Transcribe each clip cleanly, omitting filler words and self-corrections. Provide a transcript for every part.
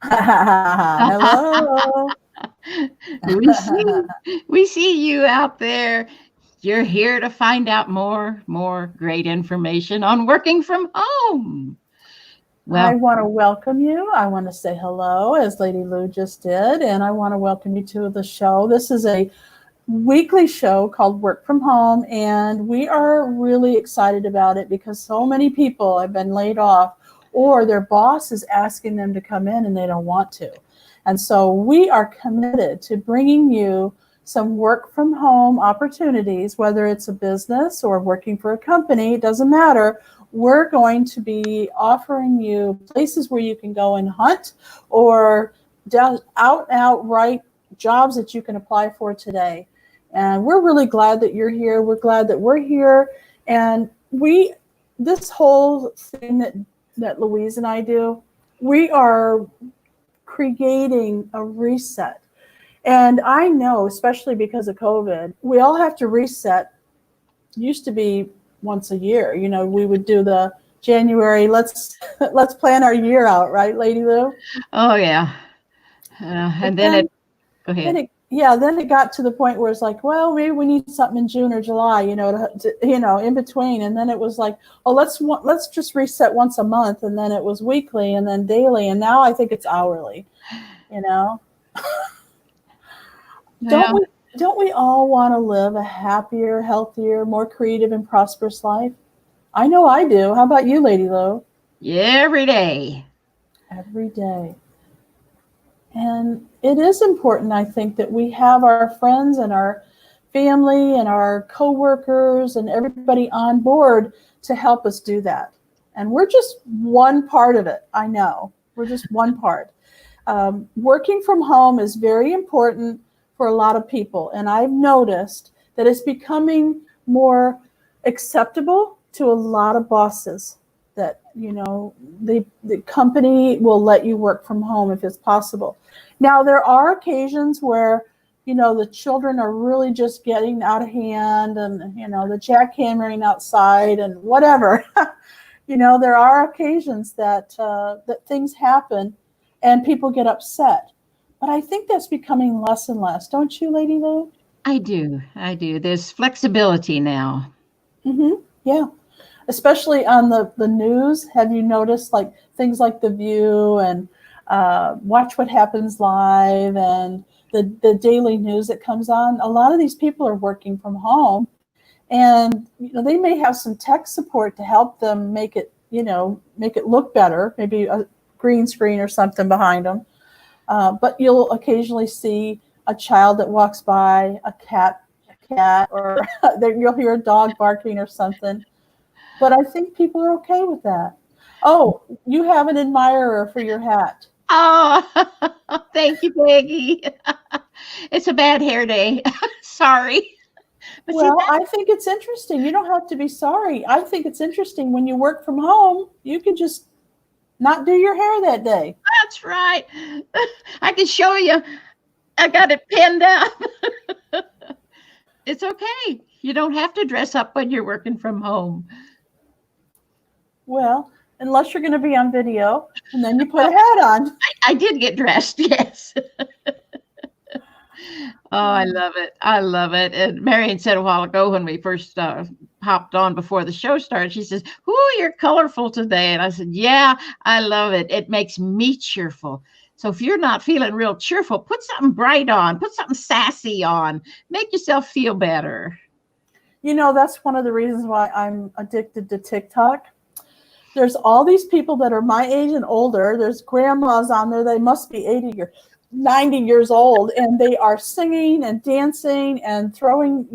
Hello. we see we see you out there. You're here to find out more great information on working from home. I Well, want to welcome you. I want to say hello, as Lady Lou just did, and I want to welcome you to the show. This is a weekly show called Work from Home, and we are really excited about it because so many people have been laid off or their boss is asking them to come in and they don't want to. And so we are committed to bringing you some work from home opportunities, whether it's a business or working for a company, it doesn't matter. We're going to be offering you places where you can go and hunt or out and outright jobs that you can apply for today. And we're really glad that you're here. We're glad that we're here. And this whole thing that Louise and I do, we are creating a reset. And I know, especially because of COVID, we all have to reset. Used to be once a year. We would do the January, let's plan our year out, right, Lady Lou? oh yeah. But And then it go ahead. then it got to the point where it's like, well, maybe we need something in June or July, in between. And then it was like, oh, let's just reset once a month. And then it was weekly and then daily. And now I think it's hourly, you know. Don't Well, we don't we all want to live a happier, healthier, more creative and prosperous life? I know I do. How about you, Lady Lou? every day. Every day. And it is important, I think, that we have our friends and our family and our coworkers and everybody on board to help us do that. And we're just one part of it. I know we're just one part. Working from home is very important for a lot of people. And I've noticed that it's becoming more acceptable to a lot of bosses that, the company will let you work from home if it's possible. Now, there are occasions where, the children are really just getting out of hand and, the jackhammering outside and whatever. There are occasions that things happen and people get upset. But I think that's becoming less and less. Don't you, Lady Lou? I do. I do. There's flexibility now. Yeah. Especially on the news. Have you noticed like things like The View and Watch What Happens Live and the daily news that comes on? A lot of these people are working from home, and they may have some tech support to help them make it look better, maybe a green screen or something behind them. But you'll occasionally see a child that walks by, a cat, or you'll hear a dog barking or something. But I think people are okay with that. Oh, you have an admirer for your hat. Oh, thank you, Peggy. It's a bad hair day. Sorry. But see, Well, I think it's interesting. You don't have to be sorry. I think it's interesting when you work from home, you can just not do your hair that day. that's right. I can show you. I got it pinned up. It's okay. You don't have to dress up when you're working from home. Well, unless you're going to be on video, and then you put Well, a hat on. I did get dressed, yes. Oh, I love it. I love it. And Marian said a while ago when we first hopped on before the show started, she says, "Ooh, you're colorful today." And I said, "Yeah, I love it. It makes me cheerful." So if you're not feeling real cheerful, put something bright on, put something sassy on, make yourself feel better. That's one of the reasons why I'm addicted to TikTok. There's all these people that are my age and older. There's grandmas on there. They must be 80 or 90 years old, and they are singing and dancing and throwing,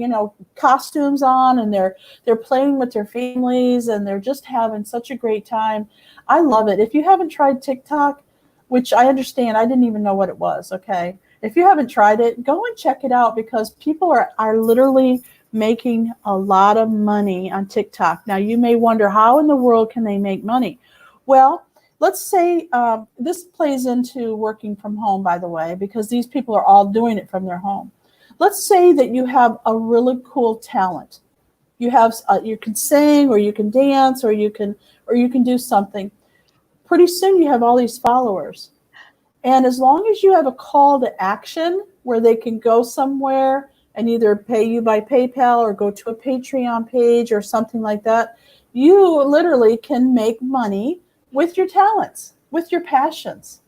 costumes on, and they're playing with their families, and they're just having such a great time. I love it. If you haven't tried TikTok, which I understand, I didn't even know what it was. Okay. If you haven't tried it, go and check it out because people are literally making a lot of money on TikTok. Now, you may wonder how in the world can they make money? Well, let's say this plays into working from home, by the way, because these people are all doing it from their home. Let's say that you have a really cool talent. You can sing, or you can dance, or you can do something. Pretty soon you have all these followers. And as long as you have a call to action where they can go somewhere and either pay you by PayPal or go to a Patreon page or something like that, you literally can make money with your talents, with your passions.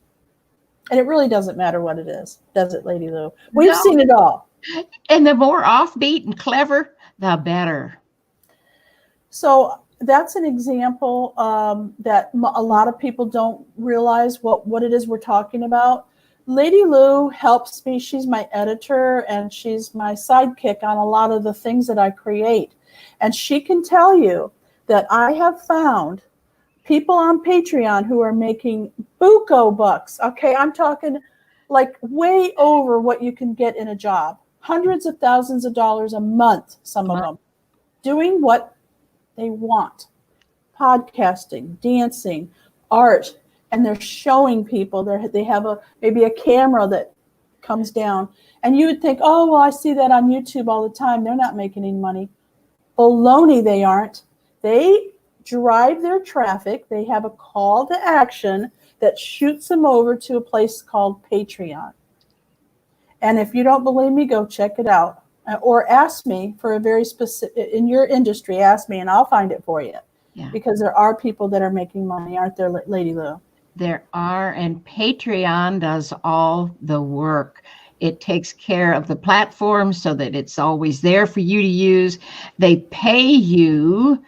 And it really doesn't matter what it is, does it, Lady Lou? We've seen it all. And the more offbeat and clever, the better. So that's an example that a lot of people don't realize what it is we're talking about. Lady Lou helps me. She's my editor and she's my sidekick on a lot of the things that I create. And she can tell you that I have found people on Patreon who are making buco bucks. Okay, I'm talking like way over what you can get in a job. Hundreds of thousands of dollars a month, some of them, doing what they want. Podcasting, dancing, art, and they're showing people. They have maybe a camera that comes down. And you would think, oh, well, I see that on YouTube all the time. They're not making any money. Baloney, they aren't. They drive their traffic. They have a call to action that shoots them over to a place called Patreon. And if you don't believe me, go check it out. Or ask me for a very specific, in your industry, ask me and I'll find it for you. Yeah. Because there are people that are making money, aren't there, Lady Lou? There are, and Patreon does all the work. It takes care of the platform so that it's always there for you to use. They pay you.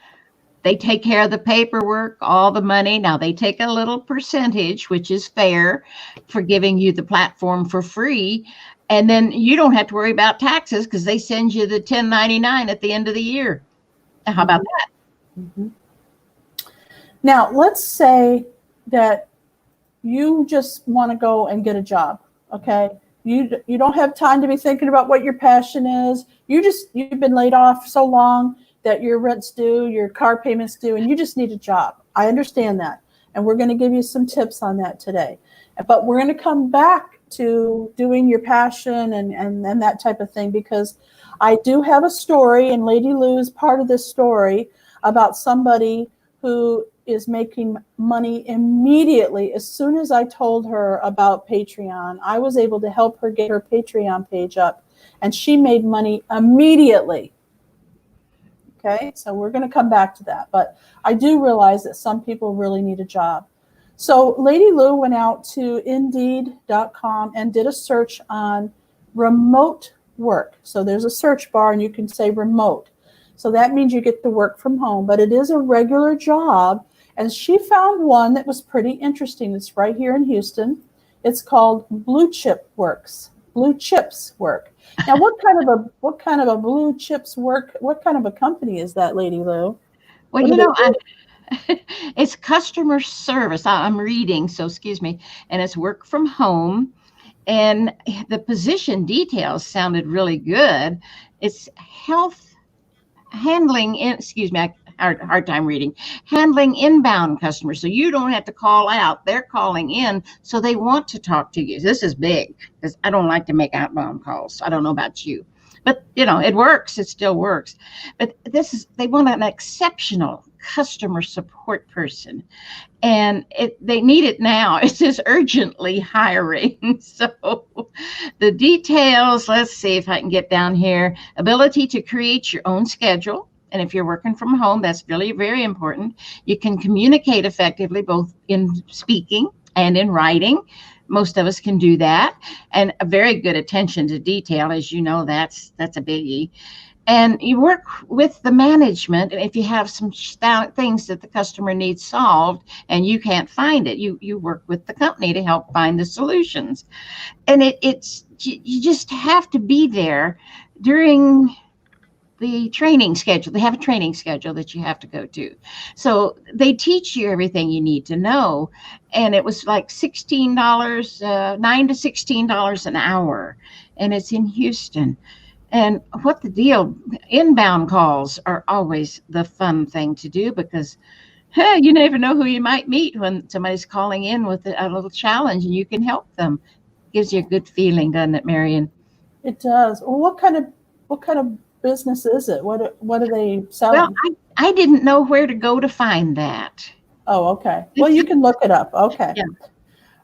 They take care of the paperwork, all the money. Now, they take a little percentage, which is fair, for giving you the platform for free. And then you don't have to worry about taxes because they send you the 1099 at the end of the year. How about that? Mm-hmm. Now, let's say that you just want to go and get a job, okay? You don't have time to be thinking about what your passion is. You've been laid off so long that your rent's due, your car payment's due, and you just need a job. I understand that. And we're going to give you some tips on that today. But we're going to come back to doing your passion and that type of thing, because I do have a story, and Lady Lou is part of this story, about somebody who is making money immediately. As soon as I told her about Patreon, I was able to help her get her Patreon page up, and she made money immediately. Okay, so we're going to come back to that. But I do realize that some people really need a job. So Lady Lou went out to Indeed.com and did a search on remote work. So there's a search bar and you can say remote. So that means you get to work from home, but it is a regular job. And she found one that was pretty interesting. It's right here in Houston. It's called Blue Chips Work. Now, what kind of a Blue Chips work? What kind of a company is that, Lady Lou? Well, it's customer service. I'm reading, so excuse me. And it's work from home. And the position details sounded really good. It's handling inbound customers. So you don't have to call out. They're calling in, so they want to talk to you. This is big because I don't like to make outbound calls. I don't know about you. But, it works. It still works. But they want an exceptional customer support person. And they need it now. It says urgently hiring. So the details, let's see if I can get down here. Ability to create your own schedule. And if you're working from home, that's really very important. You can communicate effectively, both in speaking and in writing. Most of us can do that. And a very good attention to detail, as you know, that's a biggie. And you work with the management. And if you have some things that the customer needs solved and you can't find it, you work with the company to help find the solutions. And you just have to be there during the training schedule. They have a training schedule that you have to go to. So they teach you everything you need to know. And it was like $16, $9 to $16 an hour. And it's in Houston. And what the deal, inbound calls are always the fun thing to do because you never know who you might meet when somebody's calling in with a little challenge and you can help them. Gives you a good feeling, doesn't it, Marian? It does. Well, what kind of business is it? What are they selling? Well, I didn't know where to go to find that. Oh, okay. Well, you can look it up. Okay. Yeah.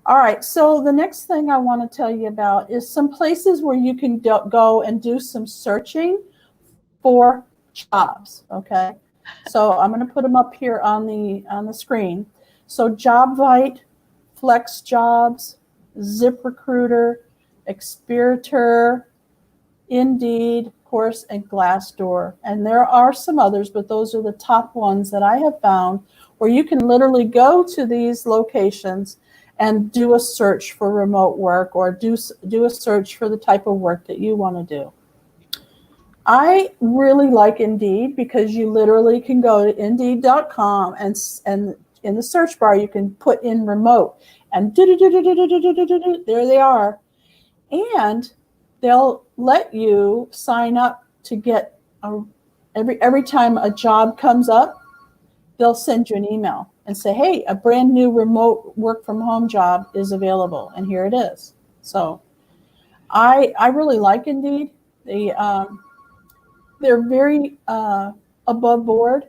All right, so the next thing I want to tell you about is some places where you can go and do some searching for jobs, okay? So I'm going to put them up here on the screen. So JobVite, Flex Jobs, ZipRecruiter, Experitor, Indeed, of course, and Glassdoor. And there are some others, but those are the top ones that I have found where you can literally go to these locations and do a search for remote work or do a search for the type of work that you want to do. I really like Indeed because you literally can go to Indeed.com and in the search bar you can put in remote and there they are. And they'll let you sign up to get every time a job comes up, they'll send you an email and say, hey, a brand new remote work from home job is available, and here it is. So I really like Indeed. They're very above board,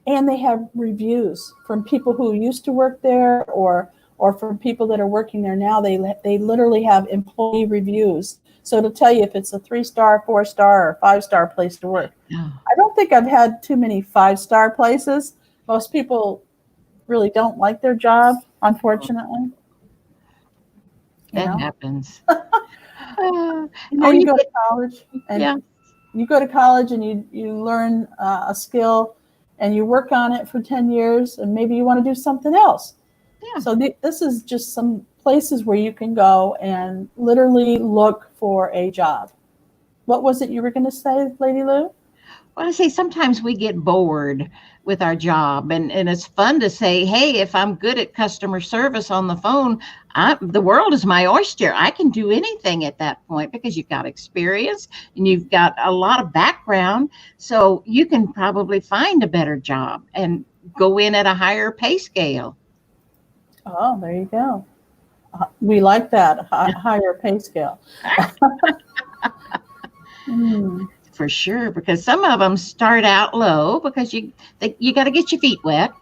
and they have reviews from people who used to work there or from people that are working there now. They literally have employee reviews. So to tell you if it's a 3-star, 4-star, or 5-star place to work. Yeah. I don't think I've had too many 5-star places. Most people really don't like their job, unfortunately. That happens. You go to college and you go to college and you learn a skill and you work on it for 10 years and maybe you want to do something else. Yeah. So this is just some places where you can go and literally look for a job. What was it you were going to say, Lady Lou? Well, I say sometimes we get bored with our job, and it's fun to say, hey, if I'm good at customer service on the phone, the world is my oyster. I can do anything at that point because you've got experience and you've got a lot of background. So you can probably find a better job and go in at a higher pay scale. Oh, there you go. We like that, higher pay scale. For sure, because some of them start out low because you got to get your feet wet,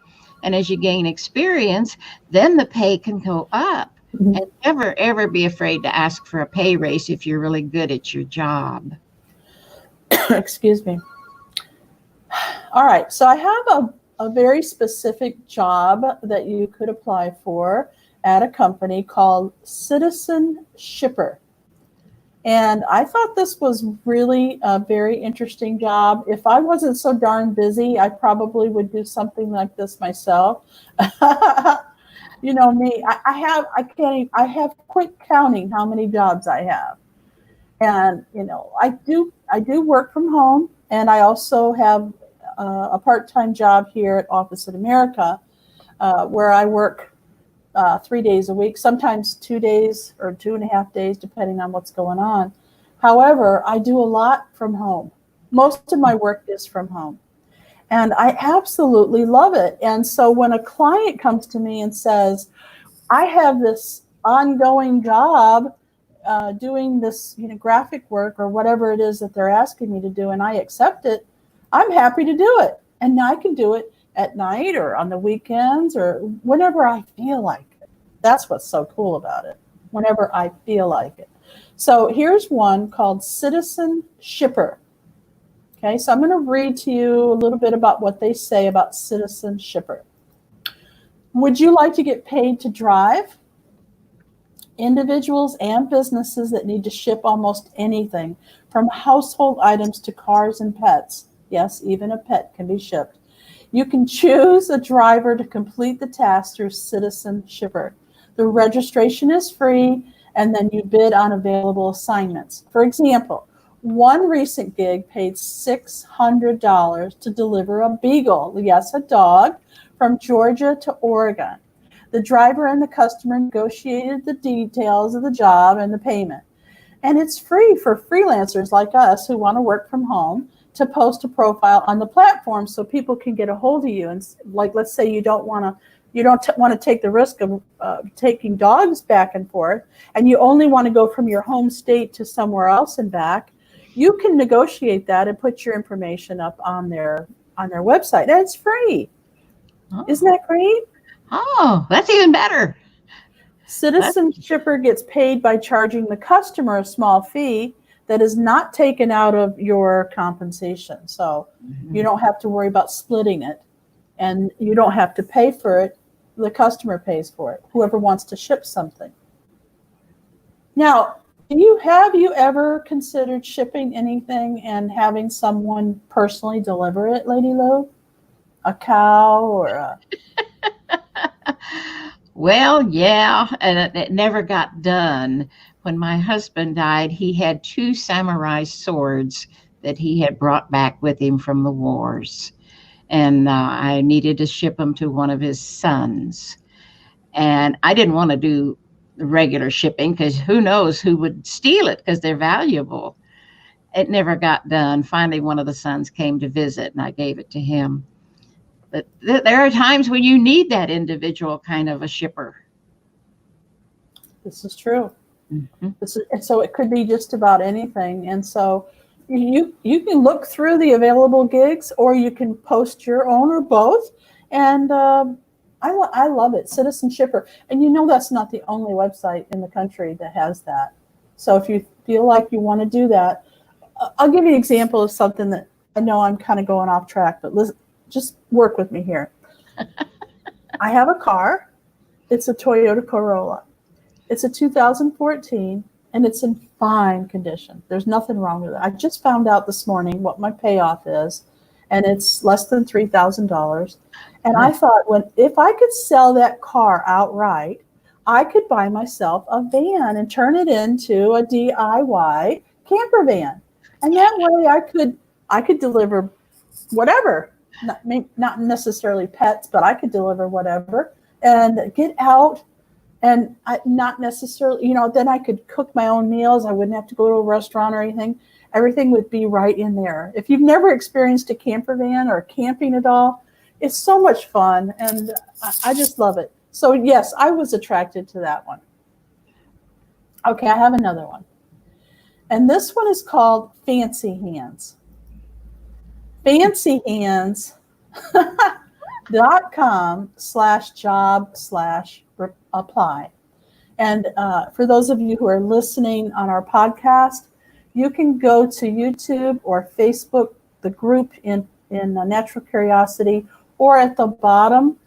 and as you gain experience, then the pay can go up. Mm-hmm. And never ever be afraid to ask for a pay raise if you're really good at your job. Excuse me. All right, so I have a very specific job that you could apply for at a company called Citizen Shipper. And I thought this was really a very interesting job. If I wasn't so darn busy, I probably would do something like this myself. You know me, I have quit counting how many jobs I have. And, I do work from home, and I also have a part-time job here at Office in America, where I work 3 days a week, sometimes 2 days or 2.5 days, depending on what's going on. However, I do a lot from home. Most of my work is from home. And I absolutely love it. And so when a client comes to me and says, I have this ongoing job doing this graphic work or whatever it is that they're asking me to do, and I accept it, I'm happy to do it. And I can do it at night or on the weekends or whenever I feel like it. That's what's so cool about it, whenever I feel like it. So here's one called Citizen Shipper. Okay, so I'm going to read to you a little bit about what they say about Citizen Shipper. Would you like to get paid to drive? Individuals and businesses that need to ship almost anything, from household items to cars and pets. Yes, even a pet can be shipped. You can choose a driver to complete the task through Citizen Shipper. The registration is free, and then you bid on available assignments. For example, one recent gig paid $600 to deliver a beagle, yes, a dog, from Georgia to Oregon. The driver and the customer negotiated the details of the job and the payment. And it's free for freelancers like us who want to work from home to post a profile on the platform so people can get a hold of you. And like, let's say you don't want to take the risk of taking dogs back and forth, and you only want to go from your home state to somewhere else and back. You can negotiate that and put your information up on their website. And it's free. Oh. Isn't that great? Oh, that's even better. Citizen Shipper gets paid by charging the customer a small fee that is not taken out of your compensation. So you don't have to worry about splitting it, and you don't have to pay for it. The customer pays for it, whoever wants to ship something. Now, have you ever considered shipping anything and having someone personally deliver it, Lady Lou? A cow or a... Well, yeah, and it never got done. When my husband died, he had 2 samurai swords that he had brought back with him from the wars. And I needed to ship them to one of his sons. And I didn't want to do the regular shipping because who knows who would steal it because they're valuable. It never got done. Finally, one of the sons came to visit and I gave it to him. But there are times when you need that individual kind of a shipper. This is true. So it could be just about anything. And so you can look through the available gigs, or you can post your own, or both. And I love it, Citizen Shipper. And that's not the only website in the country that has that. So if you feel like you want to do that, I'll give you an example of something that I know I'm kind of going off track, but listen, just work with me here. I have a car. It's a Toyota Corolla. It's a 2014, and it's in fine condition. There's nothing wrong with it. I just found out this morning what my payoff is, and it's less than $3,000. And I thought, if I could sell that car outright, I could buy myself a van and turn it into a DIY camper van. And that way I could deliver whatever, not necessarily pets, but I could deliver whatever and get out. And not necessarily, then I could cook my own meals. I wouldn't have to go to a restaurant or anything. Everything would be right in there. If you've never experienced a camper van or camping at all, it's so much fun. And I just love it. So yes, I was attracted to that one. Okay, I have another one. And this one is called Fancy Hands. fancyhands.com/job/apply. And for those of you who are listening on our podcast, you can go to YouTube or Facebook, the group in Natural Curiosity, or at the bottom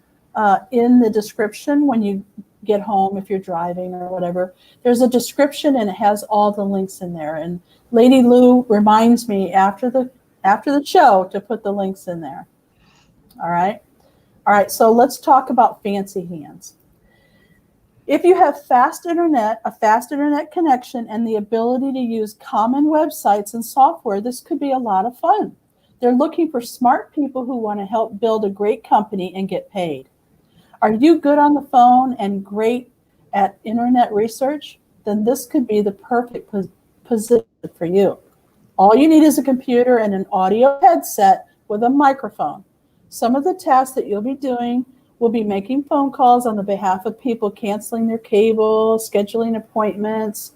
in the description when you get home, if you're driving or whatever, there's a description and it has all the links in there. And Lady Lou reminds me after the show to put the links in there. All right. So let's talk about Fancy Hands. If you have a fast internet connection, and the ability to use common websites and software, this could be a lot of fun. They're looking for smart people who want to help build a great company and get paid. Are you good on the phone and great at internet research? Then this could be the perfect position for you. All you need is a computer and an audio headset with a microphone. Some of the tasks that you'll be doing will be making phone calls on the behalf of people canceling their cable, scheduling appointments,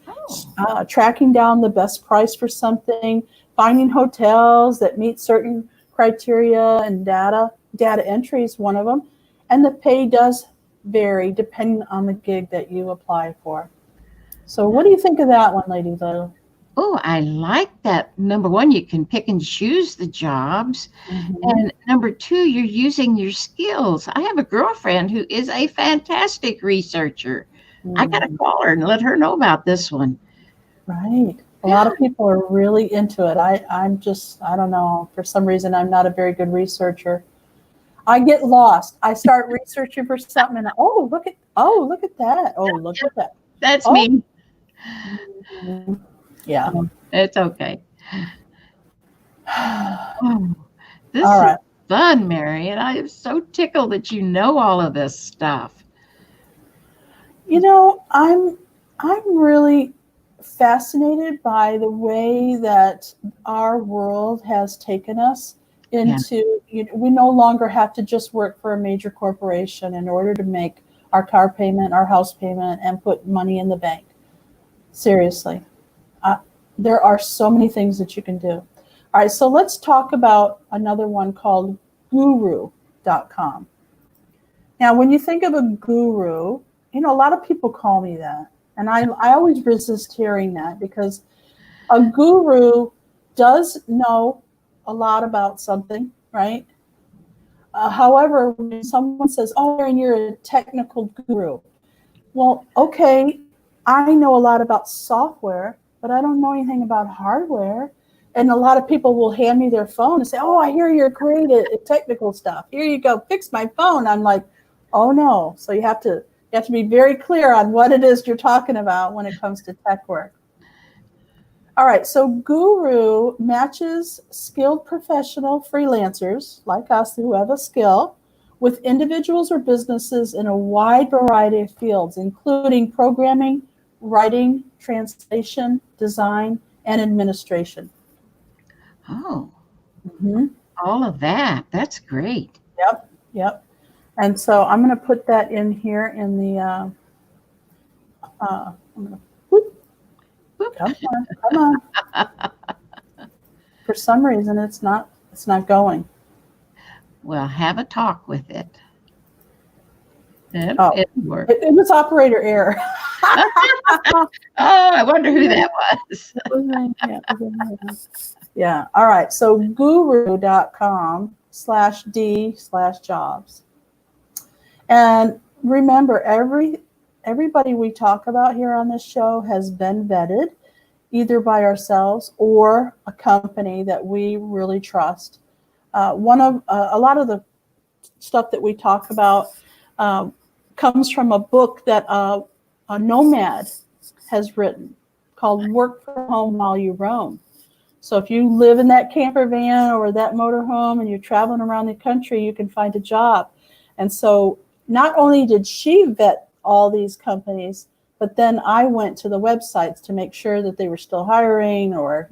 tracking down the best price for something, finding hotels that meet certain criteria, and data entry is one of them. And the pay does vary depending on the gig that you apply for. So what do you think of that one, Lady Lou? Oh, I like that. Number one, you can pick and choose the jobs. And number two, you're using your skills. I have a girlfriend who is a fantastic researcher. I got to call her and let her know about this one. Right. A lot of people are really into it. I don't know. For some reason, I'm not a very good researcher. I get lost. I start researching for something and look at that. Oh, look at that. That's me. Yeah. It's okay. This is fun, Marian. I am so tickled that you know all of this stuff. I'm really fascinated by the way that our world has taken us into, we no longer have to just work for a major corporation in order to make our car payment, our house payment, and put money in the bank. Seriously. There are so many things that you can do. All right, so let's talk about another one called guru.com. Now, when you think of a guru, a lot of people call me that. And I always resist hearing that, because a guru does know a lot about something, right? However, when someone says, oh, Marian, you're a technical guru. Well, okay, I know a lot about software, but I don't know anything about hardware. And a lot of people will hand me their phone and say, oh, I hear you're great at technical stuff. Here you go, fix my phone. I'm like, oh no. So you have to be very clear on what it is you're talking about when it comes to tech work. All right, so Guru matches skilled professional freelancers like us who have a skill with individuals or businesses in a wide variety of fields, including programming, writing, translation, design, and administration. Oh, Mm-hmm. all of that. That's great. Yep. And so I'm going to put that in here in the, I'm going to, Whoop. come on. For some reason, it's not going. Well, have a talk with it. It worked. It was operator error. Oh, I wonder who that was. Yeah. All right. So guru.com/d/jobs. And remember, everybody we talk about here on this show has been vetted either by ourselves or a company that we really trust. A lot of the stuff that we talk about comes from a book that a nomad has written called Work from Home While You Roam. So if you live in that camper van or that motorhome and you're traveling around the country, you can find a job. And so not only did she vet all these companies, but then I went to the websites to make sure that they were still hiring, or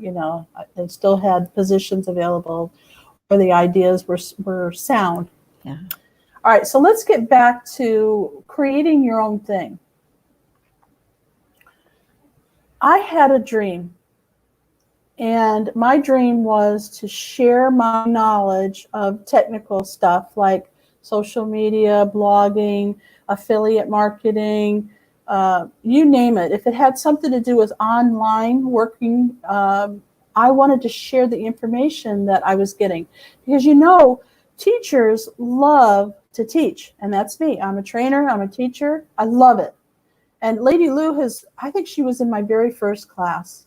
they still had positions available, or the ideas were sound. Yeah. All right, so let's get back to creating your own thing. I had a dream, and my dream was to share my knowledge of technical stuff like social media, blogging, affiliate marketing, you name it. If it had something to do with online working, I wanted to share the information that I was getting, because teachers love to teach, and that's me. I'm a trainer, I'm a teacher, I love it. And Lady Lou I think she was in my very first class.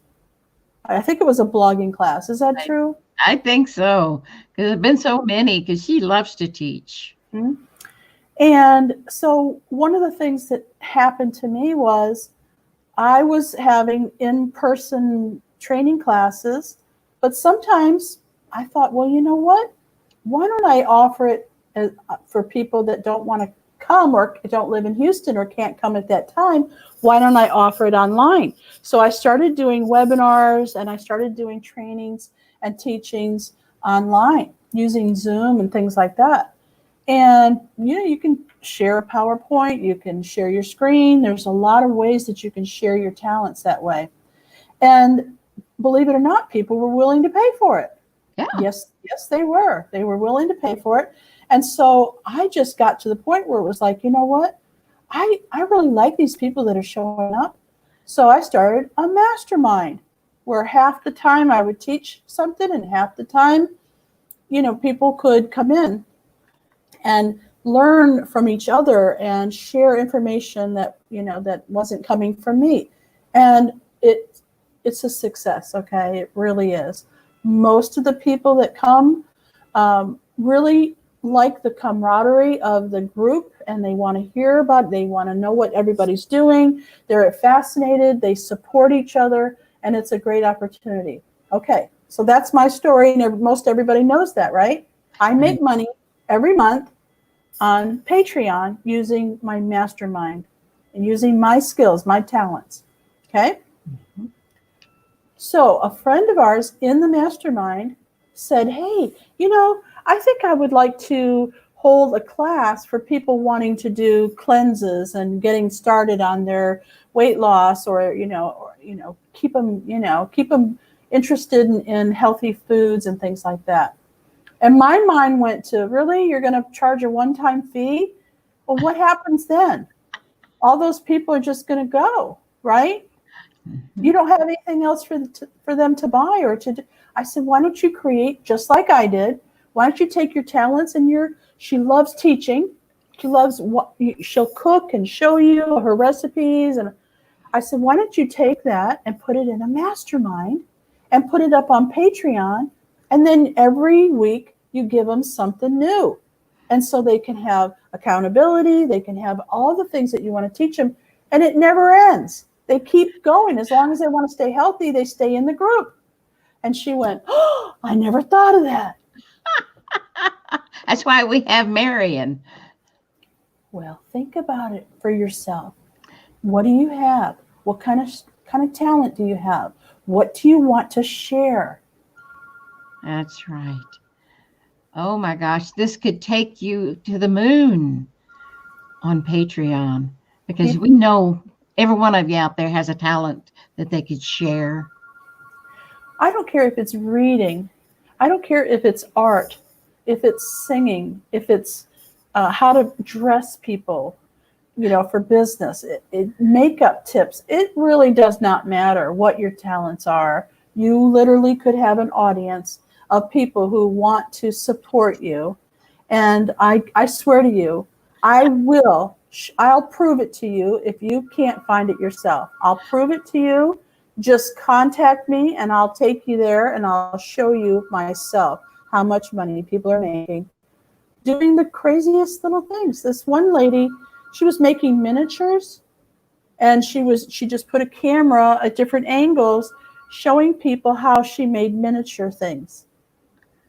I think it was a blogging class. Is that true? I think so, because there have been so many, because she loves to teach. Mm-hmm. And so one of the things that happened to me was I was having in-person training classes, but sometimes I thought, well, you know what? Why don't I offer it for people that don't want to come or don't live in Houston or can't come at that time? Why don't I offer it online? So I started doing webinars, and I started doing trainings and teachings online using Zoom and things like that. And you can share a PowerPoint, you can share your screen. There's a lot of ways that you can share your talents that way. And believe it or not, people were willing to pay for it. Yeah. Yes, they were. They were willing to pay for it. And so I just got to the point where it was like, you know what? I really like these people that are showing up. So I started a mastermind where half the time I would teach something, and half the time, people could come in and learn from each other and share information that that wasn't coming from me. And it's a success. Okay, it really is. Most of the people that come really like the camaraderie of the group, and they want to hear about it. They want to know what everybody's doing. They're fascinated. They support each other, and it's a great opportunity. Okay, so that's my story, and most everybody knows that, right? I make money every month on Patreon using my mastermind and using my skills, my talents. Okay? Mm-hmm. So a friend of ours in the mastermind said, hey, I think I would like to hold a class for people wanting to do cleanses and getting started on their weight loss, or keep them interested in healthy foods and things like that. And my mind went to, really? You're going to charge a one-time fee? Well, what happens then? all those people are just going to go, right? Mhm. You don't have anything else for them to buy or to do. I said, why don't you create just like I did? Why don't you take your talents and she loves teaching. She loves she'll cook and show you her recipes. And I said, why don't you take that and put it in a mastermind and put it up on Patreon? And then every week you give them something new. And so they can have accountability. They can have all the things that you want to teach them. And it never ends. They keep going. As long as they want to stay healthy, they stay in the group. And she went, oh, I never thought of that. That's why we have Marian. Well, think about it for yourself. What do you have? What kind of talent do you have? What do you want to share? That's right. Oh my gosh, this could take you to the moon on Patreon, because we know every one of you out there has a talent that they could share. I don't care if it's reading. I don't care if it's art, if it's singing, if it's how to dress people, for business, makeup tips. It really does not matter what your talents are. You literally could have an audience of people who want to support you. And I swear to you, I'll prove it to you if you can't find it yourself. I'll prove it to you. Just contact me and I'll take you there and I'll show you myself how much money people are making doing the craziest little things. This one lady, she was making miniatures and she just put a camera at different angles showing people how she made miniature things.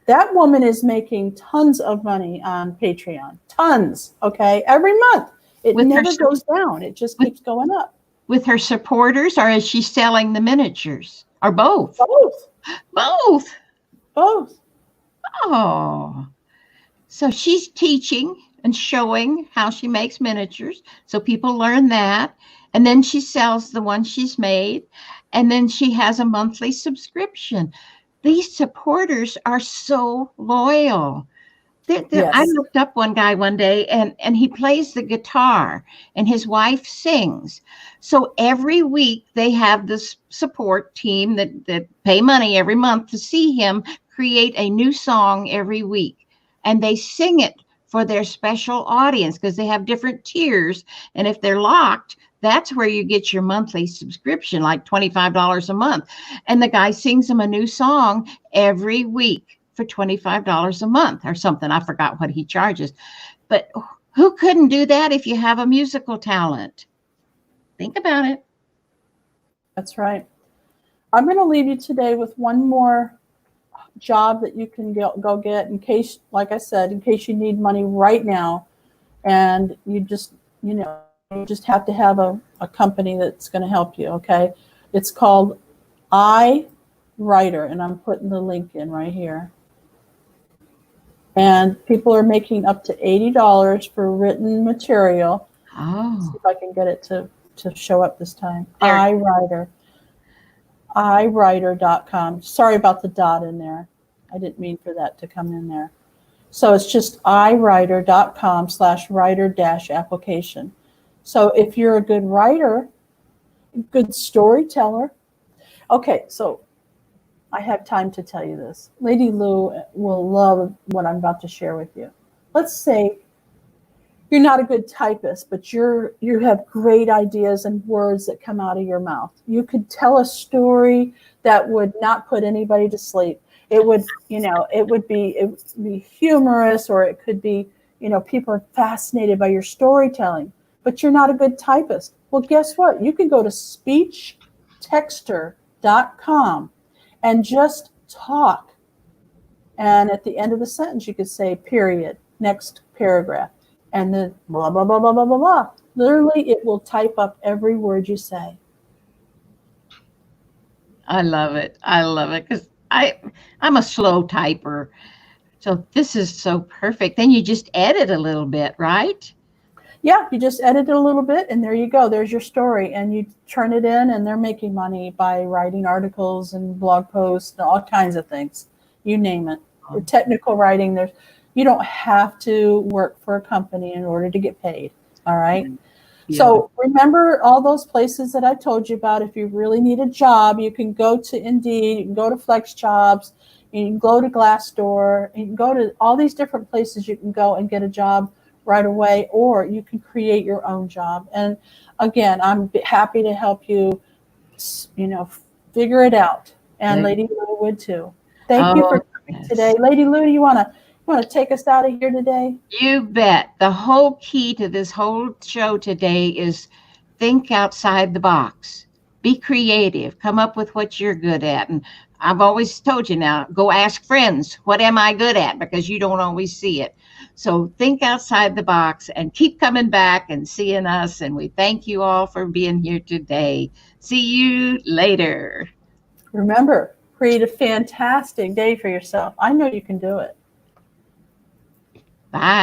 That woman is making tons of money on Patreon. Tons, okay? Every month. It never goes down. It just keeps going up. With her supporters, or is she selling the miniatures? Or both? Both. Both. Both. Oh. So she's teaching and showing how she makes miniatures. So people learn that. And then she sells the ones she's made. And then she has a monthly subscription. These supporters are so loyal. Yes. I looked up one guy one day and he plays the guitar and his wife sings. So every week they have this support team that pay money every month to see him create a new song every week. And they sing it for their special audience because they have different tiers. And if they're locked, that's where you get your monthly subscription, like $25 a month. And the guy sings them a new song every week for $25 a month or something. I forgot what he charges. But who couldn't do that if you have a musical talent? Think about it. That's right. I'm going to leave you today with one more job that you can go get in case, like I said, in case you need money right now and you just have to have a company that's going to help you, okay? It's called iWriter, and I'm putting the link in right here. And people are making up to $80 for written material. Oh. Let's see if I can get it to show up this time. iWriter. iWriter.com. Sorry about the dot in there. I didn't mean for that to come in there. So it's just iWriter.com/writer-application. So if you're a good writer, good storyteller. Okay, so I have time to tell you this. Lady Lou will love what I'm about to share with you. Let's say you're not a good typist, but you have great ideas and words that come out of your mouth. You could tell a story that would not put anybody to sleep. It would be humorous, or it could be, people are fascinated by your storytelling, but you're not a good typist. Well, guess what? You can go to speechtexter.com and just talk. And at the end of the sentence, you could say, period, next paragraph. And then blah, blah, blah, blah, blah, blah, blah. Literally, it will type up every word you say. I love it. I love it because I'm a slow typer. So this is so perfect. Then you just edit a little bit, right? Yeah, you just edit it a little bit, and there you go. There's your story, and you turn it in, and they're making money by writing articles and blog posts and all kinds of things. You name it. The technical writing, you don't have to work for a company in order to get paid. All right. Yeah. So remember all those places that I told you about. If you really need a job, you can go to Indeed, you can go to Flex Jobs, you can go to Glassdoor, you can go to all these different places you can go and get a job right away, or you can create your own job. And again, I'm happy to help you, figure it out. And Lady Lou would too. Thank you for coming today. Lady Lou, you want to take us out of here today? You bet. The whole key to this whole show today is think outside the box. Be creative. Come up with what you're good at. And I've always told you now, go ask friends, what am I good at? Because you don't always see it. So think outside the box and keep coming back and seeing us. And we thank you all for being here today. See you later. Remember, create a fantastic day for yourself. I know you can do it. Bye.